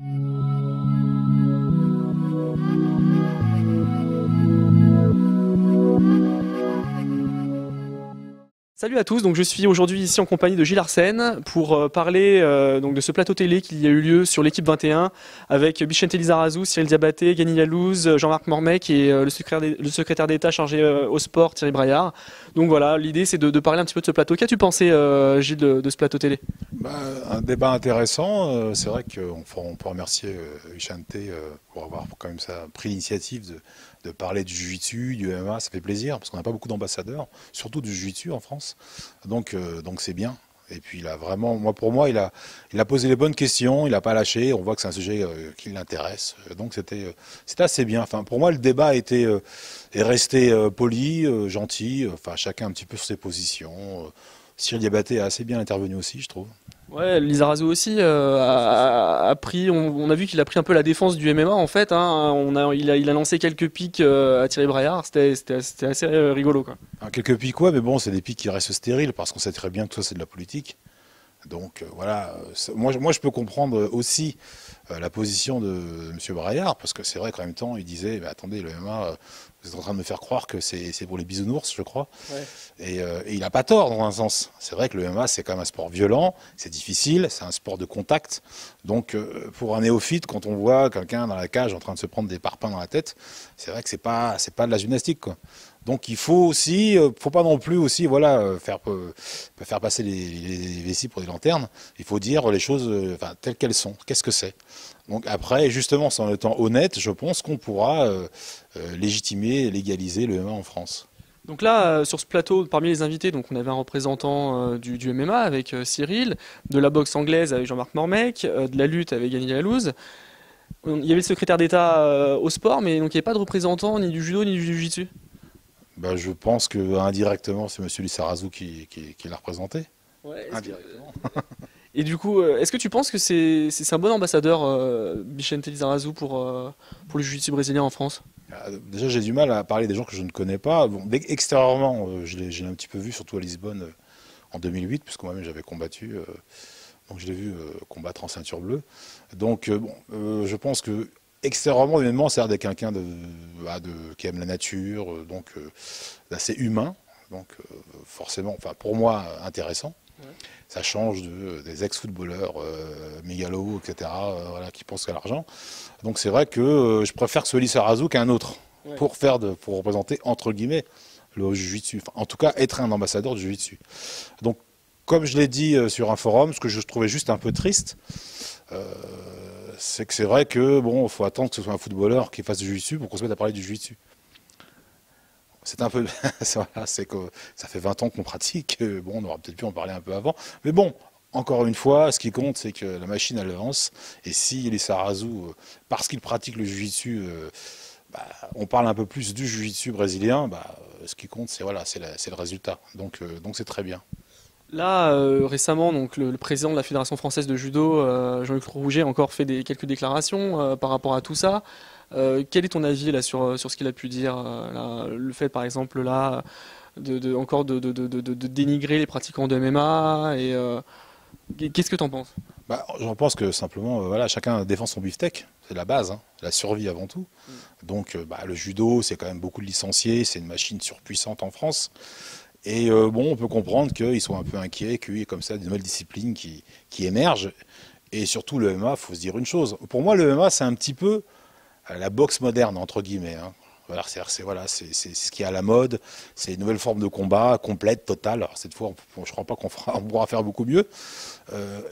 Salut à tous, donc je suis aujourd'hui ici en compagnie de Gilles Arsène pour parler donc de ce plateau télé qui a eu lieu sur l'équipe 21 avec Bicente Lizarazu, Cyril Diabaté, Gani Yalouz, Jean-Marc Mormec et le secrétaire d'État chargé au sport, Thierry Braillard. Donc voilà, l'idée c'est de parler un petit peu de ce plateau. Qu'as-tu pensé Gilles de ce plateau télé? Un débat intéressant, c'est vrai qu'on peut remercier Bicente pour avoir quand même ça, pris l'initiative de parler du jiu-jitsu, du MMA, ça fait plaisir, parce qu'on n'a pas beaucoup d'ambassadeurs, surtout du jiu-jitsu en France, donc c'est bien. Et puis il a vraiment, pour moi, il a posé les bonnes questions, il n'a pas lâché, on voit que c'est un sujet qui l'intéresse, donc c'était assez bien. Enfin, pour moi, le débat est resté poli, gentil, enfin chacun un petit peu sur ses positions. Cyril Diabaté a assez bien intervenu aussi, je trouve. Ouais, Lizarazu aussi a pris, on a vu qu'il a pris un peu la défense du MMA en fait. Hein. Il a lancé quelques pics à Thierry Braillard, c'était assez rigolo quoi. Alors, quelques pics, ouais, mais bon, c'est des pics qui restent stériles parce qu'on sait très bien que ça c'est de la politique. Donc voilà, moi je peux comprendre aussi la position de M. Braillard, parce que c'est vrai qu'en même temps il disait, attendez, le MMA, vous êtes en train de me faire croire que c'est pour les bisounours, je crois. Ouais. Et il n'a pas tort dans un sens. C'est vrai que le MMA c'est quand même un sport violent, c'est difficile, c'est un sport de contact. Donc pour un néophyte, quand on voit quelqu'un dans la cage en train de se prendre des parpaings dans la tête, c'est vrai que c'est pas de la gymnastique quoi. Donc il faut aussi, faut pas non plus aussi, voilà, faire passer les vessies pour des lanternes. Il faut dire les choses telles qu'elles sont. Qu'est-ce que c'est? Donc après, justement, en étant honnête, je pense qu'on pourra légitimer, légaliser le MMA en France. Donc là, sur ce plateau, parmi les invités, donc on avait un représentant du MMA avec Cyril, de la boxe anglaise avec Jean-Marc Mormec, de la lutte avec Gani Yalouz. Il y avait le secrétaire d'État au sport, mais donc il n'y avait pas de représentant ni du judo ni du jiu-jitsu. Je pense que indirectement, c'est M. Lizarazu qui l'a représenté. Ouais, indirectement. Et du coup, est-ce que tu penses que c'est un bon ambassadeur, Bicente Lizarazu, pour le jiu-jitsu brésilien en France? Déjà, j'ai du mal à parler des gens que je ne connais pas. Bon, extérieurement, je l'ai un petit peu vu, surtout à Lisbonne en 2008, puisque moi-même j'avais combattu. Donc je l'ai vu combattre en ceinture bleue. Donc je pense que extérieurement, humainement, c'est quelqu'un qui aime la nature, donc d'assez humain, donc forcément, pour moi, intéressant. Ouais. Ça change des ex-footballeurs mégalos, etc., voilà, qui pensent qu'à l'argent. Donc c'est vrai que je préfère que ce Lizarazu qu'un autre, ouais, pour représenter, entre guillemets, le jiu-jitsu. En tout cas, être un ambassadeur du jiu-jitsu. Donc, comme je l'ai dit sur un forum, ce que je trouvais juste un peu triste, c'est que c'est vrai que bon, faut attendre que ce soit un footballeur qui fasse du jiu-jitsu pour qu'on se mette à parler du jiu-jitsu. C'est un peu, c'est que ça fait 20 ans qu'on pratique. Bon, on aurait peut-être pu en parler un peu avant, mais bon. Encore une fois, ce qui compte, c'est que la machine elle avance. Et si Lizarazu, parce qu'il pratique le jiu-jitsu, on parle un peu plus du jiu-jitsu brésilien, ce qui compte, c'est le résultat. Donc c'est très bien. Là, récemment, donc, le président de la Fédération française de judo, Jean-Luc Rouget, a encore fait quelques déclarations par rapport à tout ça. Quel est ton avis là, sur ce qu'il a pu dire là, le fait, par exemple, là, de dénigrer les pratiquants de MMA et qu'est-ce que tu en penses? J'en pense que simplement, voilà, chacun défend son beefsteak, c'est la base, hein, la survie avant tout. Donc le judo, c'est quand même beaucoup de licenciés, c'est une machine surpuissante en France. Et on peut comprendre qu'ils sont un peu inquiets, qu'il y ait comme ça des nouvelles disciplines qui émergent. Et surtout le MMA, il faut se dire une chose. Pour moi, le MMA, c'est un petit peu la boxe moderne, entre guillemets. Hein. Voilà, c'est ce qui est à la mode, c'est une nouvelle forme de combat, complète, totale. Alors, cette fois, je ne crois pas qu'on pourra faire beaucoup mieux.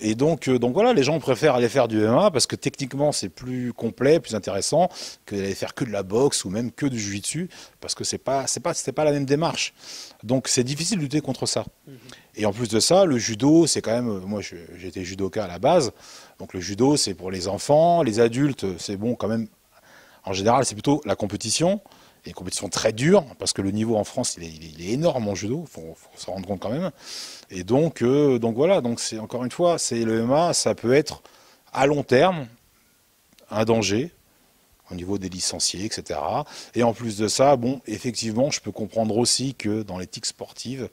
Et donc voilà, les gens préfèrent aller faire du MMA parce que techniquement, c'est plus complet, plus intéressant que d'aller faire que de la boxe ou même que du jiu-jitsu, parce que c'était pas la même démarche. Donc c'est difficile de lutter contre ça. Et en plus de ça, le judo, c'est quand même... Moi, j'étais judoka à la base. Donc le judo, c'est pour les enfants, les adultes, c'est bon quand même. En général, c'est plutôt la compétition, et une compétition très dure, parce que le niveau en France, il est énorme en judo, il faut s'en rendre compte quand même. Et donc voilà, donc c'est encore une fois, c'est le MMA, ça peut être à long terme un danger au niveau des licenciés, etc. Et en plus de ça, bon, effectivement, je peux comprendre aussi que dans l'éthique sportive,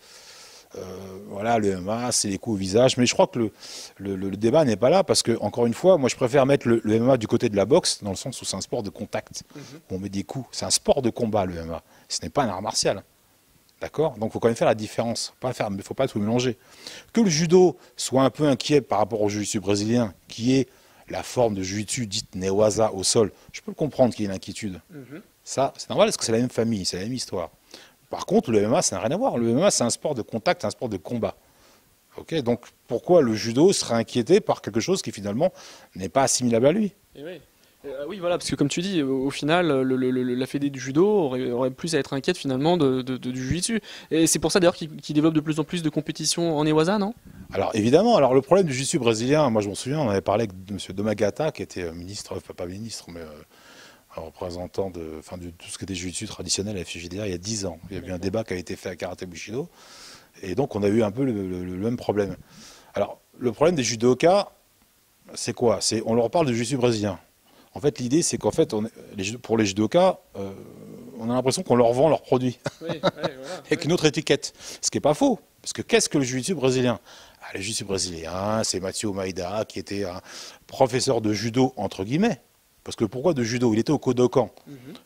voilà, le MMA, c'est les coups au visage. Mais je crois que le débat n'est pas là parce que, encore une fois, moi je préfère mettre le MMA du côté de la boxe, dans le sens où c'est un sport de contact. On met des coups. C'est un sport de combat, le MMA. Ce n'est pas un art martial. D'accord? Donc il faut quand même faire la différence. Il ne faut pas tout mélanger. Que le judo soit un peu inquiet par rapport au jiu-jitsu brésilien, qui est la forme de jiu-jitsu dite newaza au sol, je peux le comprendre qu'il y ait une inquiétude. Ça, c'est normal parce que c'est la même famille, c'est la même histoire. Par contre, le MMA, ça n'a rien à voir. Le MMA, c'est un sport de contact, un sport de combat. Okay, donc pourquoi le judo serait inquiété par quelque chose qui finalement n'est pas assimilable à lui? Et oui. Oui, voilà, parce que comme tu dis, au final, la fédé du judo aurait plus à être inquiète finalement du jiu-jitsu. Et c'est pour ça d'ailleurs qu'il développe de plus en plus de compétitions en Newaza, non? Alors évidemment, alors le problème du jiu-jitsu brésilien, moi je m'en souviens, on avait parlé avec M. Domagata, qui était ministre, pas ministre, mais représentant de tout ce qui était jiu-jitsu traditionnel à la FJDA il y a 10 ans. Il y a eu un débat qui a été fait à Karate Bushido, et donc on a eu un peu le même problème. Alors le problème des judokas, c'est quoi? On leur parle du jiu-jitsu brésilien. En fait, l'idée, c'est qu'en fait, pour les judokas, on a l'impression qu'on leur vend leurs produits avec une autre étiquette. Ce qui n'est pas faux. Parce que qu'est-ce que le jiu-jitsu brésilien? Le jiu-jitsu brésilien, c'est Mathieu Maïda, qui était un professeur de judo, entre guillemets. Parce que pourquoi de judo? Il était au Kodokan.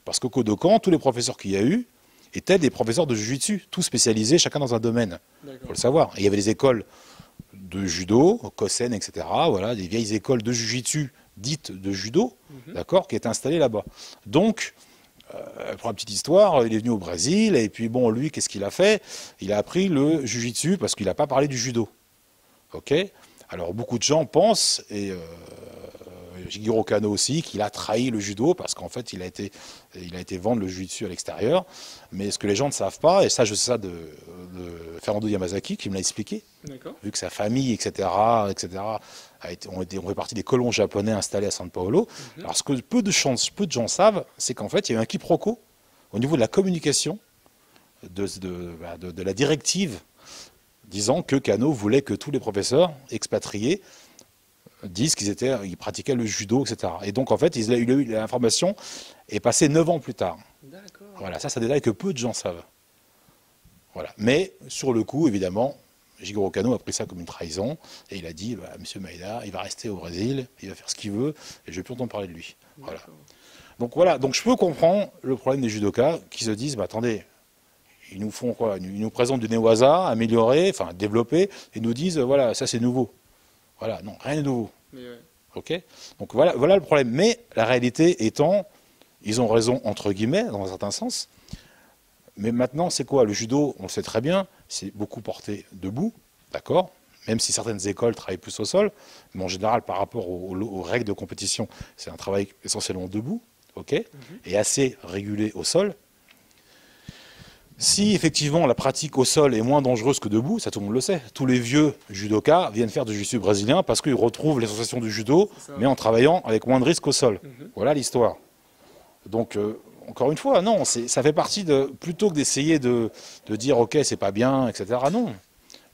Parce qu'au Kodokan, tous les professeurs qu'il y a eu étaient des professeurs de jiu-jitsu, tous spécialisés, chacun dans un domaine. Il faut le savoir. Et il y avait des écoles de judo, Kosen, etc. Voilà, des vieilles écoles de jiu-jitsu dites de judo, d'accord, qui étaient installées là-bas. Donc, pour la petite histoire, il est venu au Brésil, et puis bon, lui, qu'est-ce qu'il a fait? Il a appris le jiu-jitsu parce qu'il n'a pas parlé du judo. Ok? Alors, beaucoup de gens pensent, et Jigoro Kano aussi, qu'il a trahi le judo parce qu'en fait il a été vendre le jiu-jitsu à l'extérieur. Mais ce que les gens ne savent pas, et ça je sais ça de Fernando Yamazaki qui me l'a expliqué, vu que sa famille, etc., ont fait partie des colons japonais installés à São Paulo. Alors ce que peu de gens savent, c'est qu'en fait il y a eu un quiproquo au niveau de la communication de la directive disant que Kano voulait que tous les professeurs expatriés disent qu'ils pratiquaient le judo, etc. Et donc, en fait, l'information est passée 9 ans plus tard. Voilà, ça, c'est un détail que peu de gens savent. Voilà. Mais, sur le coup, évidemment, Jigoro Kano a pris ça comme une trahison, et il a dit, Monsieur Maïda, il va rester au Brésil, il va faire ce qu'il veut, et je ne vais plus entendre parler de lui. Voilà. Donc, voilà. Donc, je peux comprendre le problème des judokas qui se disent, attendez, ils nous font quoi? Ils nous présentent du newaza amélioré, enfin, développé, et nous disent, voilà, ça, c'est nouveau. Voilà, non, rien de nouveau. Ok? Donc voilà le problème. Mais la réalité étant, ils ont raison entre guillemets, dans un certain sens. Mais maintenant, c'est quoi? Le judo, on le sait très bien, c'est beaucoup porté debout, d'accord? Même si certaines écoles travaillent plus au sol, mais en général, par rapport aux règles de compétition, c'est un travail essentiellement debout, ok? Et assez régulé au sol. Si effectivement la pratique au sol est moins dangereuse que debout, ça tout le monde le sait. Tous les vieux judokas viennent faire du jiu-jitsu brésilien parce qu'ils retrouvent les sensations du judo, mais en travaillant avec moins de risques au sol. Voilà l'histoire. Donc, encore une fois, non, ça fait partie de... Plutôt que d'essayer de dire « ok, c'est pas bien », etc. Non.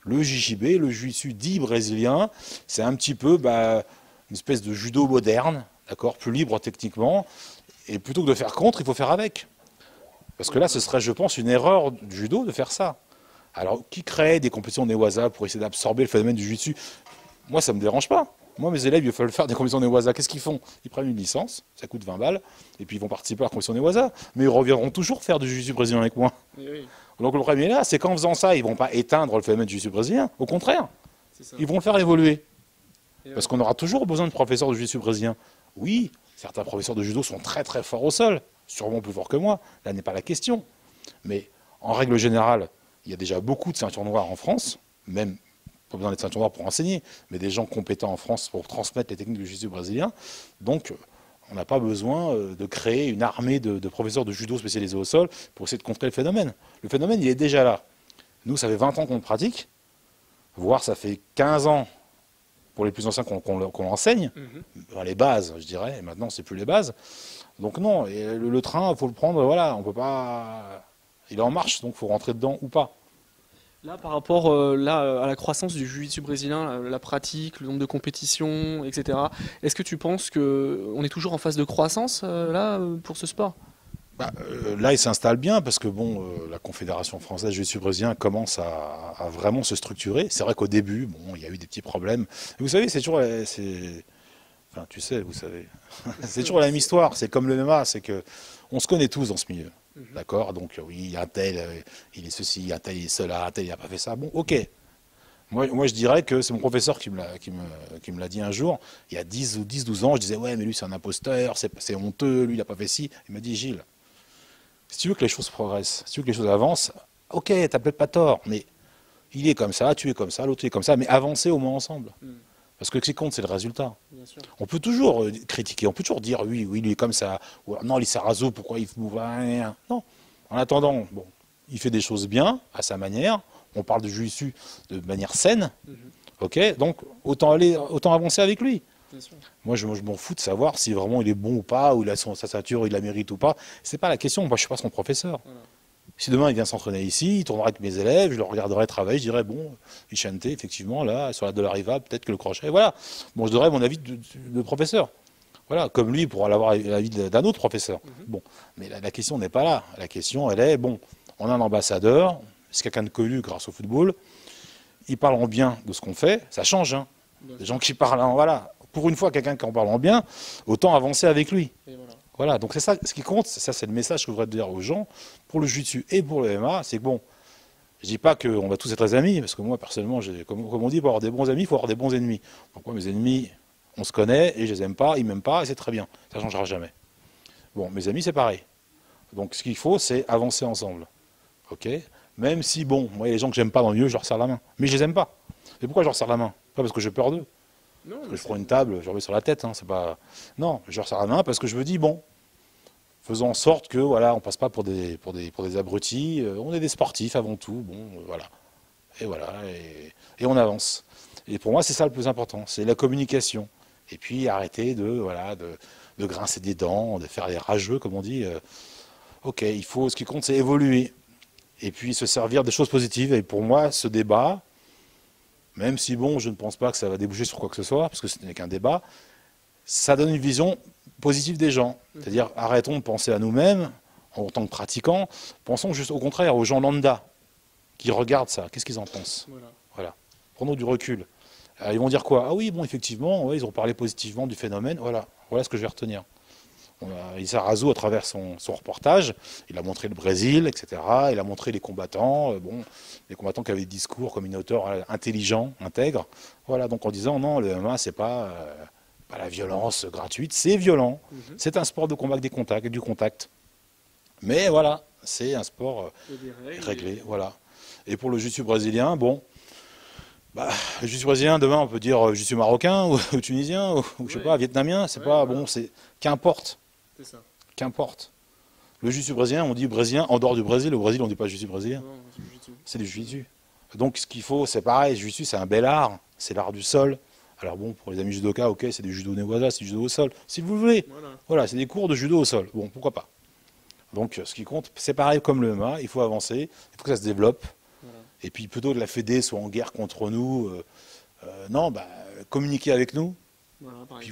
Le JJB, le jiu-jitsu dit brésilien, c'est un petit peu une espèce de judo moderne, d'accord, plus libre techniquement. Et plutôt que de faire contre, il faut faire avec. Parce que là, ce serait, je pense, une erreur du judo de faire ça. Alors, qui crée des compétitions Newaza pour essayer d'absorber le phénomène du jiu-jitsu? Moi, ça ne me dérange pas. Moi, mes élèves, il faut faire des compétitions Newaza. Qu'est-ce qu'ils font? Ils prennent une licence, ça coûte 20 balles, et puis ils vont participer à la compétition Newaza. Mais ils reviendront toujours faire du jiu-jitsu brésilien avec moi. Oui. Donc le problème est là, c'est qu'en faisant ça, ils ne vont pas éteindre le phénomène du jiu-jitsu brésilien. Au contraire, ils vont le faire évoluer. Parce qu'on aura toujours besoin de professeurs de jiu-jitsu brésilien. Oui, certains professeurs de judo sont très très forts au sol. Sûrement plus fort que moi, là n'est pas la question. Mais en règle générale, il y a déjà beaucoup de ceintures noires en France, même pas besoin d'être ceinture noire pour enseigner, mais des gens compétents en France pour transmettre les techniques du jiu-jitsu brésilien. Donc, on n'a pas besoin de créer une armée de professeurs de judo spécialisés au sol pour essayer de contrer le phénomène. Le phénomène, il est déjà là. Nous, ça fait 20 ans qu'on le pratique, voire ça fait 15 ans pour les plus anciens qu'on l'enseigne, les bases, je dirais, et maintenant, c'est plus les bases. Donc non, et le train, il faut le prendre, voilà, on peut pas... Il est en marche, donc il faut rentrer dedans ou pas. Là, par rapport à la croissance du jiu-jitsu brésilien, la pratique, le nombre de compétitions, etc., est-ce que tu penses qu'on est toujours en phase de croissance, pour ce sport? Là, il s'installe bien parce que bon, la Confédération française du jiu-jitsu brésilien commence à vraiment se structurer. C'est vrai qu'au début, bon, il y a eu des petits problèmes. Et vous savez, c'est toujours, enfin, tu sais, vous savez, c'est toujours la même histoire. C'est comme le MMA, c'est que on se connaît tous dans ce milieu, d'accord. Donc oui, un tel, il est ceci, un tel, il est cela, un tel, il n'a pas fait ça. Bon, ok. Moi, je dirais que c'est mon professeur qui me l'a dit un jour. Il y a 10 ou 12 ans, je disais ouais, mais lui c'est un imposteur, c'est honteux, lui il n'a pas fait ci. Il m'a dit Gilles. Si tu veux que les choses progressent, si tu veux que les choses avancent, ok, t'as peut-être pas tort, mais il est comme ça, tu es comme ça, l'autre est comme ça, mais avancez au moins ensemble. Parce que ce qui compte, c'est le résultat. On peut toujours critiquer, on peut toujours dire oui, lui est comme ça, ou non, Lizarazu, pourquoi il fout rien. Non. En attendant, bon, il fait des choses bien, à sa manière, on parle de jiu-jitsu de manière saine, ok, donc autant avancer avec lui. Moi, je m'en fous de savoir si vraiment il est bon ou pas, ou il a sa stature, il la mérite ou pas. C'est pas la question. Moi, je suis pas son professeur. Voilà. Si demain il vient s'entraîner ici, il tournera avec mes élèves, je le regarderai travailler, je dirais bon, Ishante, effectivement, là, sur la de l'Ariva, peut-être que le crochet, voilà. Bon, je donnerai mon avis de professeur. Voilà, comme lui, il pourra avoir l'avis d'un autre professeur. Bon, mais la question n'est pas là. La question, elle est bon, on a un ambassadeur, c'est quelqu'un de connu grâce au football. Ils parleront bien de ce qu'on fait, ça change, hein. Les gens qui parlent, hein, voilà. Pour une fois, quelqu'un qui en parle en bien, autant avancer avec lui. Voilà, donc c'est ça ce qui compte, ça c'est le message que je voudrais dire aux gens, pour le jiu-jitsu et pour le MMA, c'est que bon, je dis pas qu'on va tous être des amis, parce que moi personnellement, comme on dit, pour avoir des bons amis, il faut avoir des bons ennemis. Donc moi mes ennemis, on se connaît, et je les aime pas, ils m'aiment pas, et c'est très bien, ça ne changera jamais. Bon, mes amis c'est pareil. Donc ce qu'il faut, c'est avancer ensemble. Ok. Même si, bon, moi les gens que j'aime pas dans le milieu, je leur serre la main. Mais je les aime pas. Et pourquoi je leur serre la main? Pas parce que j'ai peur d'eux. Parce que je prends une table, je remets sur la tête, hein, c'est pas. Non, je leur serre la main parce que je me dis bon, faisons en sorte que voilà, on passe pas pour des abrutis. On est des sportifs avant tout, bon, voilà, et on avance. Et pour moi, c'est ça le plus important, c'est la communication. Et puis arrêter de grincer des dents, de faire les rageux, comme on dit. Ok, ce qui compte, c'est évoluer. Et puis se servir des choses positives. Et pour moi, ce débat. Même si, bon, je ne pense pas que ça va déboucher sur quoi que ce soit, parce que ce n'est qu'un débat, ça donne une vision positive des gens. C'est-à-dire, arrêtons de penser à nous-mêmes, en tant que pratiquants, pensons juste au contraire aux gens lambda, qui regardent ça. Qu'est-ce qu'ils en pensent? Voilà. Prenons du recul. Ils vont dire quoi? Ah oui, bon, effectivement, ouais, ils ont parlé positivement du phénomène, voilà ce que je vais retenir. Lizarazu, à travers son reportage, il a montré le Brésil, etc. Il a montré les combattants, les combattants qui avaient des discours communautaires intelligents, intègres. Voilà, donc en disant non, le MMA, c'est pas la violence gratuite, c'est violent. C'est un sport de combat avec du contact. Mais voilà, c'est un sport réglé. Voilà. Et pour le jiu-jitsu brésilien, bon, le jiu-jitsu brésilien, demain, on peut dire jiu-jitsu marocain ou tunisien ou je sais pas, vietnamien. C'est pas bon, c'est qu'importe. C'est ça. Qu'importe. Le jiu-jitsu brésilien, on dit brésilien en dehors du Brésil. Au Brésil, on ne dit pas jiu-jitsu brésilien. C'est du jiu-jitsu. Donc ce qu'il faut, c'est pareil. Le jiu-jitsu, c'est un bel art. C'est l'art du sol. Alors bon, pour les amis judoka, ok, c'est du judo newaza, c'est du judo au sol. Si vous voulez. Voilà, c'est des cours de judo au sol. Bon, pourquoi pas. Donc ce qui compte, c'est pareil comme le MMA. Il faut avancer. Il faut que ça se développe. Et puis plutôt que la Fédé soit en guerre contre nous, non, communiquer avec nous.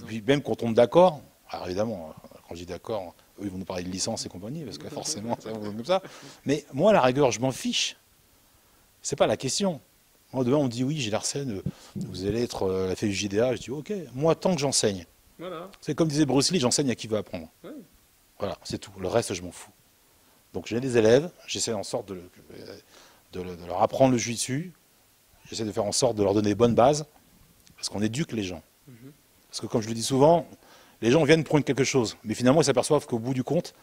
Puis même quand on tombe d'accord. Alors évidemment, quand je dis d'accord, eux ils vont nous parler de licence et compagnie, parce que forcément ça va comme ça. Mais moi, à la rigueur, je m'en fiche. C'est pas la question. Moi, demain, on me dit oui, Gilles Larsen, vous allez être la fée du JDA. Je dis ok, moi, tant que j'enseigne. C'est comme disait Bruce Lee, j'enseigne à qui veut apprendre. Voilà, c'est tout. Le reste, je m'en fous. Donc j'ai des élèves, j'essaie en sorte de leur apprendre le jiu-jitsu, j'essaie de faire en sorte de leur donner des bonnes bases, parce qu'on éduque les gens. Parce que comme je le dis souvent, les gens viennent pour quelque chose, mais finalement ils s'aperçoivent qu'au bout du compte,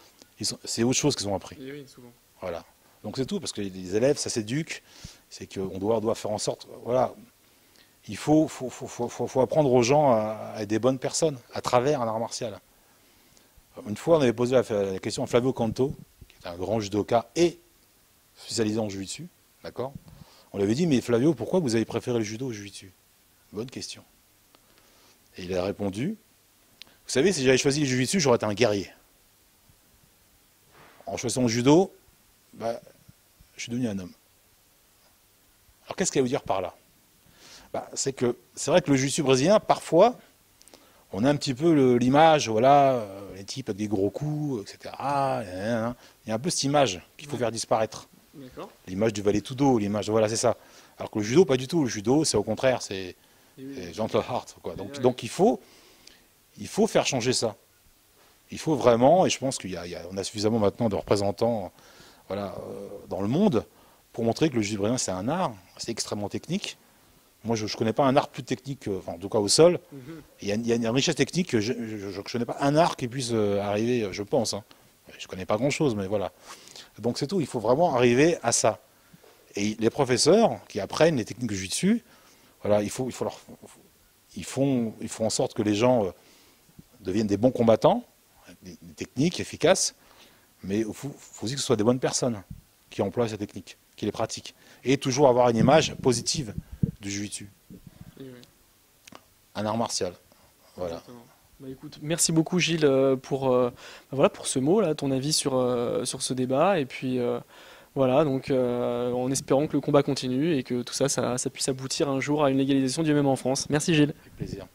c'est autre chose qu'ils ont appris. Oui, souvent. Voilà. Donc c'est tout, parce que les élèves, ça s'éduque, c'est qu'on doit faire en sorte, voilà, il faut apprendre aux gens à être des bonnes personnes, à travers un art martial. Une fois, on avait posé la question à Flavio Canto, qui est un grand judoka et spécialisé en jiu-jitsu, d'accord? On lui avait dit, mais Flavio, pourquoi vous avez préféré le judo au jiu-jitsu? Bonne question. Et il a répondu, vous savez, si j'avais choisi le jiu-jitsu, j'aurais été un guerrier. En choisissant le judo, je suis devenu un homme. Alors qu'est-ce qu'elle veut dire par là? C'est vrai que le jiu-jitsu brésilien, parfois, on a un petit peu l'image, voilà, les types avec des gros coups, etc. Il y a un peu cette image qu'il faut faire disparaître. L'image du valet tout dos, l'image, voilà, c'est ça. Alors que le judo, pas du tout. Le judo, c'est au contraire, c'est gentle heart, quoi. Donc il faut faire changer ça. Il faut vraiment, et je pense qu'on a suffisamment maintenant de représentants, voilà, dans le monde pour montrer que le judo brésilien, c'est un art, c'est extrêmement technique. Moi, je ne connais pas un art plus technique, enfin, en tout cas au sol. Il y a une richesse technique que je ne connais pas un art qui puisse arriver, je pense. Hein. Je ne connais pas grand-chose, mais voilà. Donc c'est tout, il faut vraiment arriver à ça. Et les professeurs qui apprennent les techniques que je suis dessus, voilà, ils font en sorte que les gens deviennent des bons combattants, des techniques efficaces, mais il faut aussi que ce soit des bonnes personnes qui emploient ces techniques, qui les pratiquent. Et toujours avoir une image positive du jiu-jitsu. Un art martial. Voilà. Bah, écoute, merci beaucoup Gilles pour ce mot, là, ton avis sur ce débat. Et puis voilà, donc en espérant que le combat continue et que tout ça, ça puisse aboutir un jour à une légalisation du MMA en France. Merci Gilles. Avec plaisir.